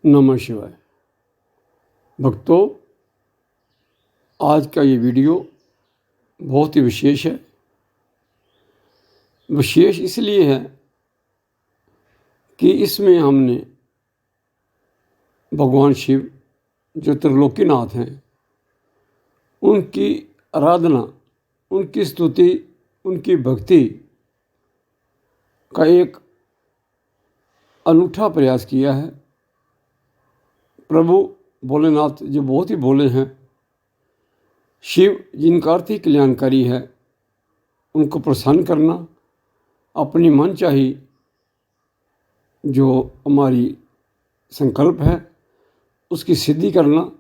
नमः शिवाय। भक्तों, आज का ये वीडियो बहुत ही विशेष है। विशेष इसलिए है कि इसमें हमने भगवान शिव जो त्रिलोकीनाथ हैं उनकी आराधना, उनकी स्तुति, उनकी भक्ति का एक अनूठा प्रयास किया है। प्रभु भोलेनाथ जो बहुत ही भोले हैं, शिव जिनका अर्थ ही कल्याणकारी है, उनको प्रसन्न करना, अपनी मनचाही जो हमारी संकल्प है उसकी सिद्धि करना,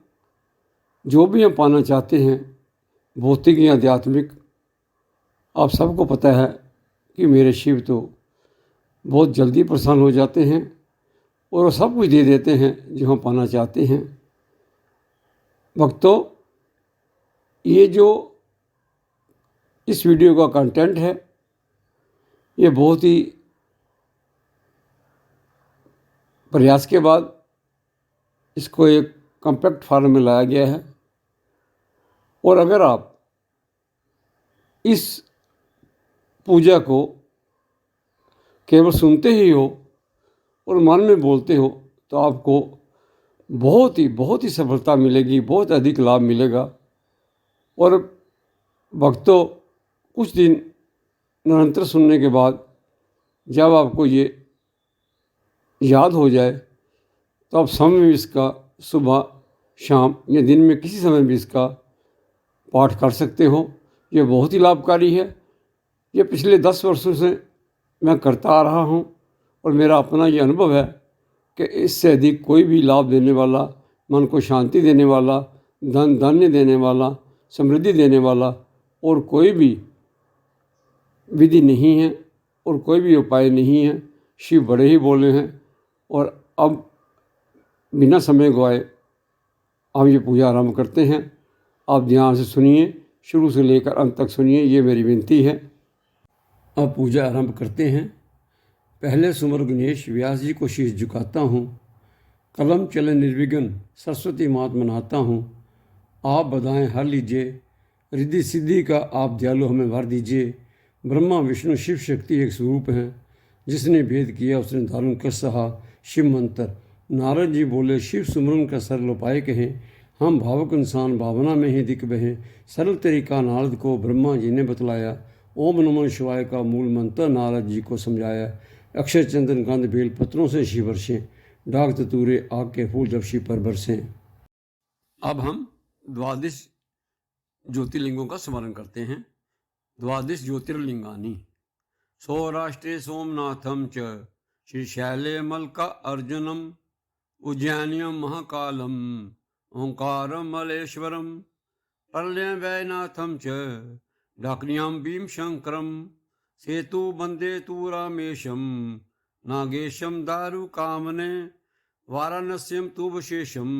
जो भी हम पाना चाहते हैं भौतिक या आध्यात्मिक। आप सबको पता है कि मेरे शिव तो बहुत जल्दी प्रसन्न हो जाते हैं और वो सब कुछ दे देते हैं जो हम पाना चाहते हैं। भक्तों, ये जो इस वीडियो का कंटेंट है ये बहुत ही प्रयास के बाद इसको एक कॉम्पैक्ट फॉर्म में लाया गया है। और अगर आप इस पूजा को केवल सुनते ही हो और मन में बोलते हो तो आपको बहुत ही सफलता मिलेगी, बहुत अधिक लाभ मिलेगा। और भक्तों, कुछ दिन निरंतर सुनने के बाद जब आपको ये याद हो जाए तो आप समय में इसका सुबह, शाम या दिन में किसी समय भी इसका पाठ कर सकते हो। ये बहुत ही लाभकारी है। ये पिछले 10 वर्षों से मैं करता आ रहा हूँ और मेरा अपना ये अनुभव है कि इससे अधिक कोई भी लाभ देने वाला, मन को शांति देने वाला, धन धान्य देने वाला, समृद्धि देने वाला और कोई भी विधि नहीं है और कोई भी उपाय नहीं है। शिव बड़े ही बोले हैं। और अब बिना समय गवाए हम ये पूजा आरंभ करते हैं। आप ध्यान से सुनिए, शुरू से लेकर अंत तक सुनिए, ये मेरी विनती है। अब पूजा आरंभ करते हैं। पहले सुमर गणेश व्यास जी को शीश झुकाता हूँ। कलम चले निर्विघ्न सरस्वती मात मनाता हूँ। आप बधाएं हर लीजिए, रिद्धि सिद्धि का आप दयालु हमें भर दीजिए। ब्रह्मा विष्णु शिव शक्ति एक स्वरूप हैं, जिसने भेद किया उसने धारण कर सहा शिव मंत्र। नारद जी बोले शिव सुमरन का सरल उपाय कहें, हम भावुक इंसान भावना में ही दिख बहें। सरल तरीका नारद को ब्रह्मा जी ने बतलाया, ओम नमः शिवाय का मूल मंत्र नारद जी को समझाया। अक्षय चंदन गंध बेल पत्रों से शिव वर्षें, डाक ततूरे आग के फूल जब शिव पर बरसें। अब हम द्वादश ज्योतिर्लिंगों का स्मरण करते हैं। द्वादश ज्योतिर्लिंगानि सौराष्ट्रे सोमनाथम च श्रीशैले मल्का अर्जुनम उज्जैन्यम महाकालम ओंकारम मलेश्वरम प्रलय वैनाथम च डाकिन्याम भीमशंकरम सेतु वंदे तु रामेशम नागेशम दारुकामने वाराणस्यम तु विशेषम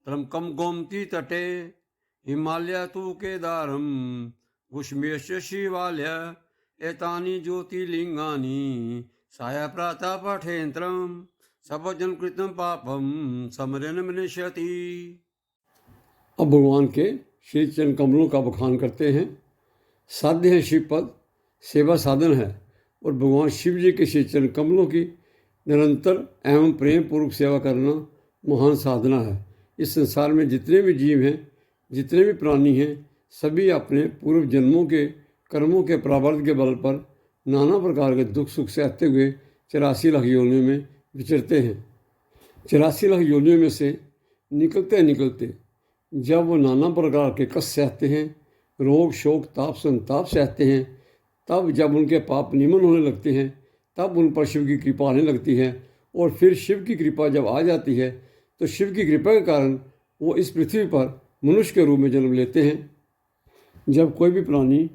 त्र्यंबकम गोमती तटे हिमालय तु केदारम कुष्मेश शिवालय एतानि ज्योतिर्लिंगानि साया प्रातः पठेन्त्रम सबजन कृतं पापम समरेण मनिष्यति। अब भगवान के श्री चरण कमलों का बखान करते हैं। साध्य है शिव पद, सेवा साधन है और भगवान शिव जी के श्री चरण कमलों की निरंतर एवं प्रेम पूर्वक सेवा करना महान साधना है। इस संसार में जितने भी जीव हैं, जितने भी प्राणी हैं, सभी अपने पूर्व जन्मों के कर्मों के प्रारब्ध के बल पर नाना प्रकार के दुख सुख सहते हुए 84 लाख योनियों में विचरते हैं। 84 लाख योनियों में से निकलते जब वो नाना प्रकार के कष्ट सहते हैं, रोग शोक ताप संताप सहते हैं, तब जब उनके पाप निमन होने लगते हैं, तब उन पर शिव की कृपा आने लगती है। और फिर शिव की कृपा जब आ जाती है तो शिव की कृपा के कारण वो इस पृथ्वी पर मनुष्य के रूप में जन्म लेते हैं। जब कोई भी प्राणी,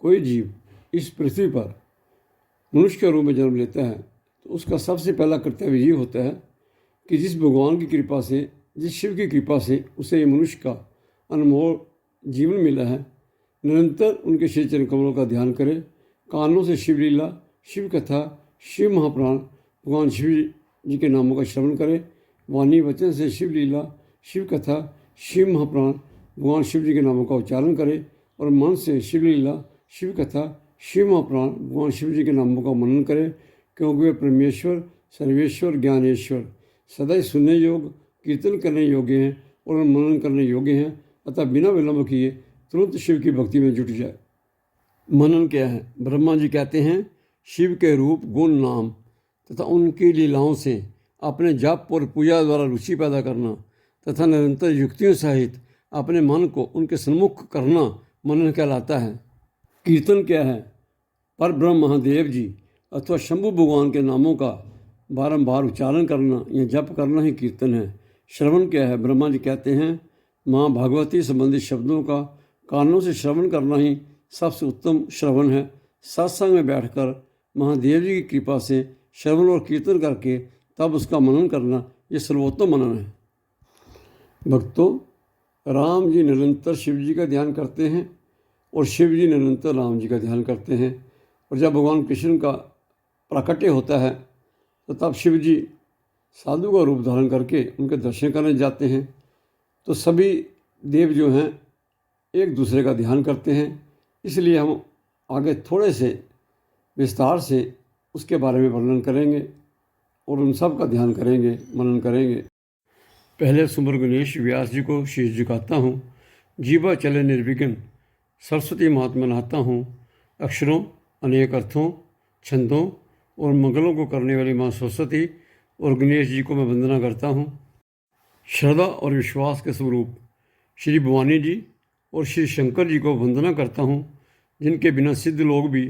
कोई जीव इस पृथ्वी पर मनुष्य के रूप में जन्म लेता है तो उसका सबसे पहला कर्तव्य ये होता है कि जिस भगवान की कृपा से, जिस शिव की कृपा से उसे ये मनुष्य का अनमोल जीवन मिला है, निरंतर उनके श्री चरण कमलों का ध्यान करे। कानों से शिव लीला, शिव कथा, शिव महापुराण, भगवान शिव जी के नामों का श्रवण करे। वाणी वचन से शिव लीला, शिव कथा, शिव महापुराण, भगवान शिव जी के नामों का उच्चारण करे और मन से शिव लीला, शिव कथा, शिव महापुराण, भगवान शिव जी के नामों का मनन करे, क्योंकि वे परमेश्वर, सर्वेश्वर, ज्ञानेश्वर, सदा ही सुनने योग्य, कीर्तन करने योग्य हैं और मनन करने योग्य हैं। अतः बिना विलंब किए तुरंत शिव की भक्ति में जुट जाए। मनन क्या है? ब्रह्मा जी कहते हैं, शिव के रूप, गुण, नाम तथा उनकी लीलाओं से अपने जाप और पूजा द्वारा रुचि पैदा करना तथा निरंतर युक्तियों सहित अपने मन को उनके सन्मुख करना मनन कहलाता है। कीर्तन क्या है? पर ब्रह्म महादेव जी अथवा शंभु भगवान के नामों का बारंबार उच्चारण करना या जप करना ही कीर्तन है। श्रवण क्या है? ब्रह्मा जी कहते हैं, माँ भागवती संबंधित शब्दों का कानों से श्रवण करना ही सबसे उत्तम श्रवण है। सत्संग में बैठकर महादेव जी की कृपा से श्रवण और कीर्तन करके तब उसका मनन करना, ये सर्वोत्तम मनन है। भक्तों, राम जी निरंतर शिव जी का ध्यान करते हैं और शिव जी निरंतर राम जी का ध्यान करते हैं। और जब भगवान कृष्ण का प्राकट्य होता है तो तब शिव जी साधु का रूप धारण करके उनके दर्शन करने जाते हैं। तो सभी देव जो हैं एक दूसरे का ध्यान करते हैं। इसलिए हम आगे थोड़े से विस्तार से उसके बारे में वर्णन करेंगे और उन सब का ध्यान करेंगे, मनन करेंगे। पहले सुमर गणेश व्यास जी को शीश झुकाता हूँ। जीवा चले निर्विघ्न, सरस्वती महात्मा नहाता हूँ। अक्षरों, अनेक अर्थों, छंदों और मंगलों को करने वाली माँ सरस्वती और गणेश जी को मैं वंदना करता हूँ। श्रद्धा और विश्वास के स्वरूप श्री भवानी जी और श्री शंकर जी को वंदना करता हूँ, जिनके बिना सिद्ध लोग भी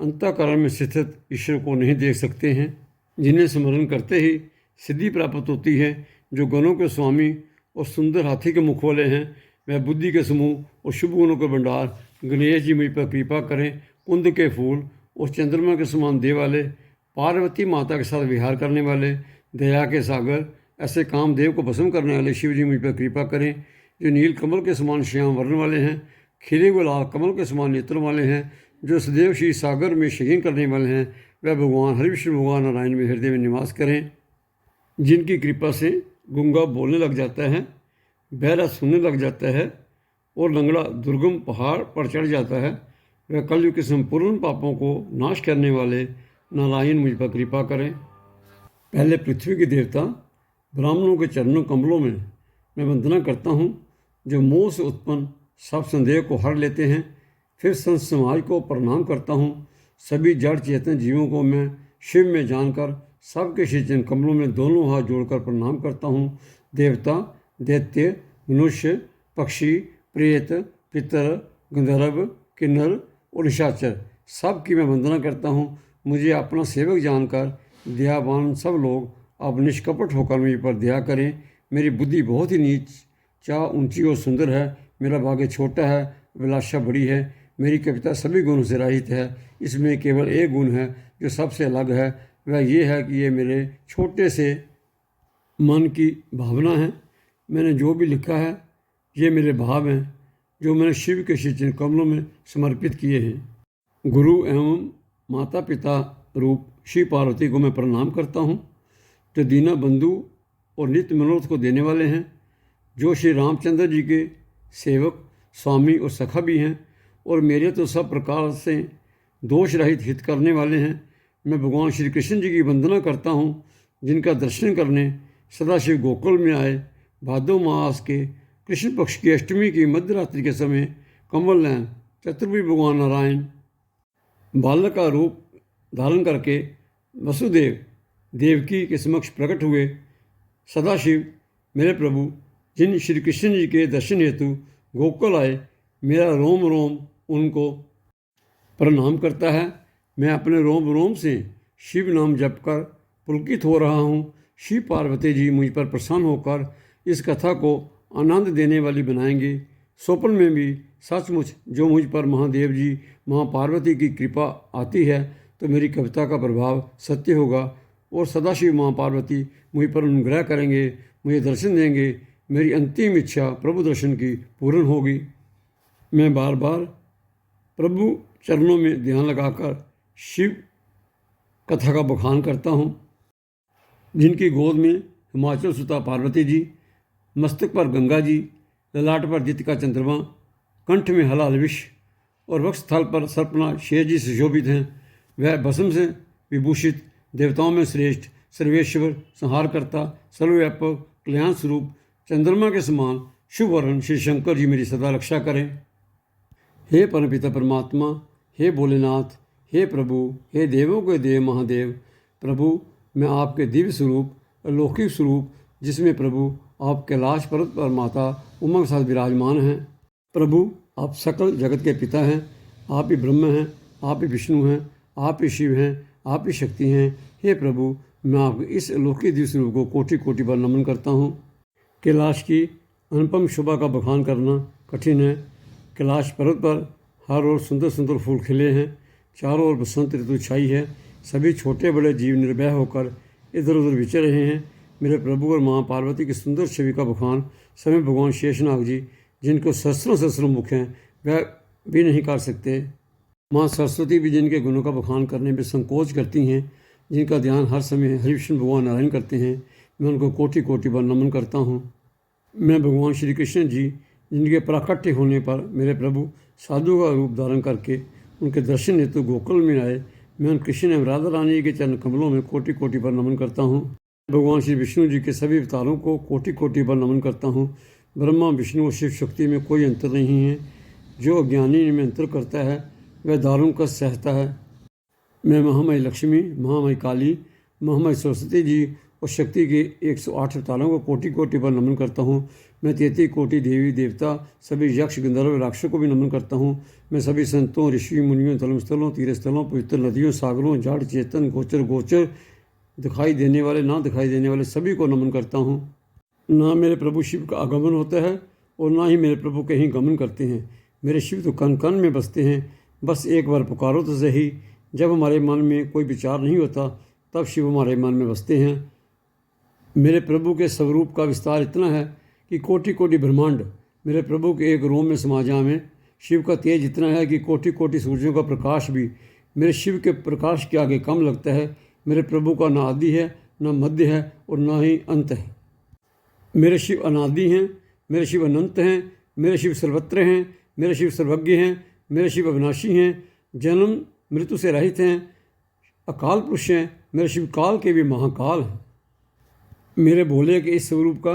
अंतःकरण में स्थित ईश्वर को नहीं देख सकते हैं, जिन्हें स्मरण करते ही सिद्धि प्राप्त होती है, जो गणों के स्वामी और सुंदर हाथी के मुख वाले हैं। वह बुद्धि के समूह और शुभ गुणों के भंडार गणेश जी मुझ पर कृपा करें। कुंद के फूल और चंद्रमा के समान देह वाले, पार्वती माता के साथ विहार करने वाले, दया के सागर, ऐसे कामदेव को भस्म करने वाले शिव जी मुझ पर कृपा करें, जो नील कमल के समान श्याम वर्ण वाले हैं, खिले हुए लाल कमल के समान नेत्रों वाले हैं, जो सदैव श्री सागर में शयन करने वाले हैं। वह भगवान हरि विष्णु भगवान नारायण में हृदय में निवास करें, जिनकी कृपा से गूंगा बोलने लग जाता है, बहरा सुनने लग जाता है और लंगड़ा दुर्गम पहाड़ पर चढ़ जाता है। वह कलयुग के संपूर्ण पापों को नाश करने वाले नारायण मुझ पर कृपा करें। पहले पृथ्वी के देवता ब्राह्मणों के चरणों कमलों में मैं वंदना करता हूँ, जो मोह से उत्पन्न सब संदेह को हर लेते हैं। फिर संत समाज को प्रणाम करता हूँ। सभी जड़ चेतन जीवों को मैं शिव में जानकर सबके श्री चरण कमलों में दोनों हाथ जोड़कर प्रणाम करता हूँ। देवता, दैत्य, मनुष्य, पक्षी, प्रेत, पितर, गंधर्व, किन्नर और निशाचर सब की मैं वंदना करता हूँ। मुझे अपना सेवक जानकर दयावान सब लोग अब निष्कपट होकर मुझ पर दया करें। मेरी बुद्धि बहुत ही नीच, चाह ऊंची और सुंदर है। मेरा भाग्य छोटा है, विलासा बड़ी है। मेरी कविता सभी गुणों से रहित है। इसमें केवल एक गुण है जो सबसे अलग है, वह ये है कि ये मेरे छोटे से मन की भावना है। मैंने जो भी लिखा है ये मेरे भाव हैं, जो मैंने शिव के श्री चरण कमलों में समर्पित किए हैं। गुरु एवं माता पिता रूप श्री पार्वती को मैं प्रणाम करता हूँ, जो दीना बंधु और नित्य मनोरथ को देने वाले हैं, जो श्री रामचंद्र जी के सेवक, स्वामी और सखा भी हैं और मेरे तो सब प्रकार से दोष रहित हित करने वाले हैं। मैं भगवान श्री कृष्ण जी की वंदना करता हूँ, जिनका दर्शन करने सदाशिव गोकुल में आए। भादो मास के कृष्ण पक्ष की अष्टमी की मध्य रात्रि के समय कमल नयन चतुर्भुज भगवान नारायण बालक का रूप धारण करके वसुदेव देवकी के समक्ष प्रकट हुए। सदाशिव मेरे प्रभु, जिन श्री कृष्ण जी के दर्शन हेतु गोकुल आए, मेरा रोम रोम उनको प्रणाम करता है। मैं अपने रोम रोम से शिव नाम जप कर पुलकित हो रहा हूँ। शिव पार्वती जी मुझ पर प्रसन्न होकर इस कथा को आनंद देने वाली बनाएंगे। स्वप्न में भी सचमुच जो मुझ पर महादेव जी, माँ पार्वती की कृपा आती है तो मेरी कविता का प्रभाव सत्य होगा और सदाशिव माँ पार्वती मुझ पर अनुग्रह करेंगे, मुझे दर्शन देंगे। मेरी अंतिम इच्छा प्रभु दर्शन की पूर्ण होगी। मैं बार बार प्रभु चरणों में ध्यान लगाकर शिव कथा का बखान करता हूँ, जिनकी गोद में हिमाचल सुता पार्वती जी, मस्तक पर गंगा जी, ललाट पर जित का चंद्रमा, कंठ में हलाल विष और वक्ष स्थल पर सर्पना शेर जी सुशोभित हैं। वह भस्म से विभूषित, देवताओं में श्रेष्ठ, सर्वेश्वर, संहारकर्ता, सर्वव्यापक, कल्याण स्वरूप, चंद्रमा के समान शुभ वरण श्री शंकर जी मेरी सदा रक्षा करें। हे परमपिता परमात्मा, हे भोलेनाथ, हे प्रभु, हे देवों के देव महादेव, प्रभु मैं आपके दिव्य स्वरूप, अलौकिक स्वरूप, जिसमें प्रभु आप कैलाश पर्वत पर माता उमा के साथ विराजमान हैं। प्रभु आप सकल जगत के पिता हैं, आप ही ब्रह्म हैं, आप ही विष्णु हैं, आप ही शिव हैं, आप ही शक्ति हैं। हे प्रभु मैं आपके इस अलौकिक दिव्य स्वरूप को कोटि कोटि बार नमन करता हूँ। कैलाश की अनुपम शोभा का बखान करना कठिन है। कैलाश पर्वत पर हर ओर सुंदर सुंदर फूल खिले हैं, चारों ओर बसंत ऋतु छाई है, सभी छोटे बड़े जीव निर्भय होकर इधर उधर विचर रहे हैं। मेरे प्रभु और माँ पार्वती की सुंदर छवि का बखान समय भगवान शेषनाग जी, जिनको सहस्रों सहस्रों मुख हैं, वह भी नहीं कर सकते। माँ सरस्वती भी जिनके गुणों का बखान करने में संकोच करती हैं, जिनका ध्यान हर समय हरिविष्णु भगवान नारायण करते हैं, मैं उनको कोटि कोटि बार नमन करता हूँ। मैं भगवान श्री कृष्ण जी, जिनके प्राकट्य होने पर मेरे प्रभु साधु का रूप धारण करके उनके दर्शन हेतु गोकुल में आए, मैं उन कृष्ण एवं राधा रानी के चरण कमलों में कोटि कोटि बार नमन करता हूँ। भगवान श्री विष्णु जी के सभी अवतारों को कोटि कोटि बार नमन करता हूँ। ब्रह्मा विष्णु और शिव शक्ति में कोई अंतर नहीं है। जो अज्ञानी में अंतर करता है वह दारुण का सहता है। मैं महामयी लक्ष्मी, महामयी काली, महामयी सरस्वती जी और शक्ति के 108 अवतारों को कोटि कोटि बार नमन करता हूँ। मैं 33 कोटि देवी देवता, सभी यक्ष गंधर्व राक्षसों को भी नमन करता हूँ। मैं सभी संतों, ऋषि मुनियों, धर्मस्थलों, तीर्थस्थलों, पवित्र नदियों, सागरों, जड़ चेतन, गोचर दिखाई देने वाले, ना दिखाई देने वाले सभी को नमन करता हूँ। ना मेरे प्रभु शिव का आगमन होता है और ना ही मेरे प्रभु कहीं गमन करते हैं। मेरे शिव तो कण कण में बसते हैं। बस एक बार पुकारो तो सही। जब हमारे मन में कोई विचार नहीं होता तब शिव हमारे मन में बसते हैं। मेरे प्रभु के स्वरूप का विस्तार इतना है कि कोटि कोटि ब्रह्मांड मेरे प्रभु के एक रोम में समा जाएं। शिव का तेज इतना है कि कोटि कोटि सूर्यों का प्रकाश भी मेरे शिव के प्रकाश के आगे कम लगता है। मेरे प्रभु का न आदि है, न मध्य है और न ही अंत है। मेरे शिव अनादि हैं, मेरे शिव अनंत हैं, मेरे शिव सर्वत्र हैं, मेरे शिव सर्वज्ञ हैं, मेरे शिव अविनाशी हैं, जन्म मृत्यु से रहित हैं, अकाल पुरुष हैं, मेरे शिव काल के भी महाकाल हैं। मेरे भोले के इस स्वरूप का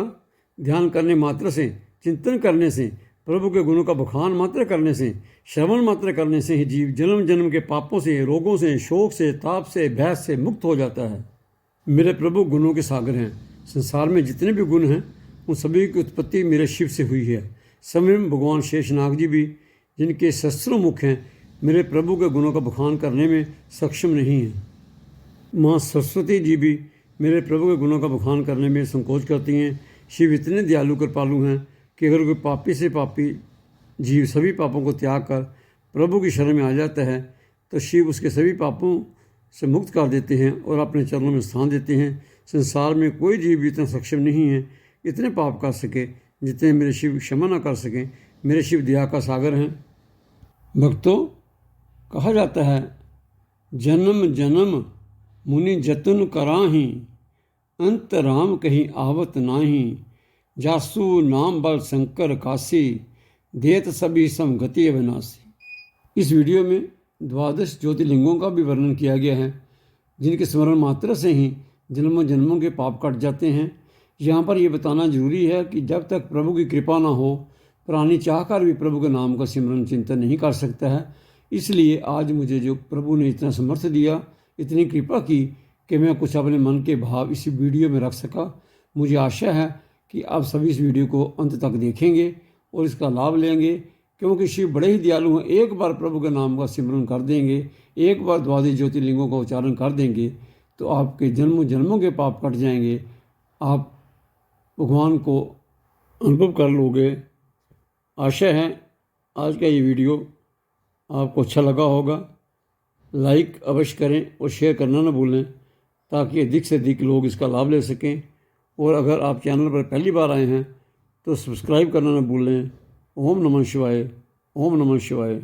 ध्यान करने मात्र से, चिंतन करने से, प्रभु के गुणों का बखान मात्र करने से, श्रवण मात्र करने से ही जीव जन्म जन्म के पापों से, रोगों से, शोक से, ताप से, भय से मुक्त हो जाता है। मेरे प्रभु गुणों के सागर हैं। संसार में जितने भी गुण हैं उन सभी की उत्पत्ति मेरे शिव से हुई है। स्वयं भगवान शेषनाग जी भी, जिनके सहस्रों मुख हैं, मेरे प्रभु के गुणों का बखान करने में सक्षम नहीं हैं। माँ सरस्वती जी भी मेरे प्रभु के गुणों का बखान करने में संकोच करती हैं। शिव इतने दयालु कृपालु हैं कि अगर कोई पापी से पापी जीव सभी पापों को त्याग कर प्रभु की शरण में आ जाता है तो शिव उसके सभी पापों से मुक्त कर देते हैं और अपने चरणों में स्थान देते हैं। संसार में कोई जीव भी इतना सक्षम नहीं है इतने पाप कर सके जितने मेरे शिव क्षमा न कर सकें। मेरे शिव दया का सागर हैं। भक्तों, कहा जाता है जन्म जन्म मुनि जतन कराही, अंत राम कहीं आवत नाही, जासु नाम बल शंकर काशी, देत सभी समगति अविनाशी। इस वीडियो में 12 ज्योतिर्लिंगों का भी वर्णन किया गया है जिनके स्मरण मात्र से ही जन्मों जन्मों के पाप कट जाते हैं। यहाँ पर यह बताना जरूरी है कि जब तक प्रभु की कृपा ना हो प्राणी चाहकर भी प्रभु के नाम का सिमरन चिंतन नहीं कर सकता है। इसलिए आज मुझे जो प्रभु ने इतना समर्थ दिया, इतनी कृपा की कि मैं कुछ अपने मन के भाव इस वीडियो में रख सका। मुझे आशा है कि आप सभी इस वीडियो को अंत तक देखेंगे और इसका लाभ लेंगे, क्योंकि शिव बड़े ही दयालु हैं। एक बार प्रभु के नाम का सिमरन कर देंगे, एक बार 12 ज्योतिर्लिंगों का उच्चारण कर देंगे तो आपके जन्मों जन्मों के पाप कट जाएंगे। आप भगवान को अनुभव कर लोगे। आशा है आज का ये वीडियो आपको अच्छा लगा होगा। लाइक अवश्य करें और शेयर करना ना भूलें ताकि अधिक से अधिक लोग इसका लाभ ले सकें। और अगर आप चैनल पर पहली बार आए हैं तो सब्सक्राइब करना ना भूलें। ओम नमः शिवाय, ओम नमः शिवाय।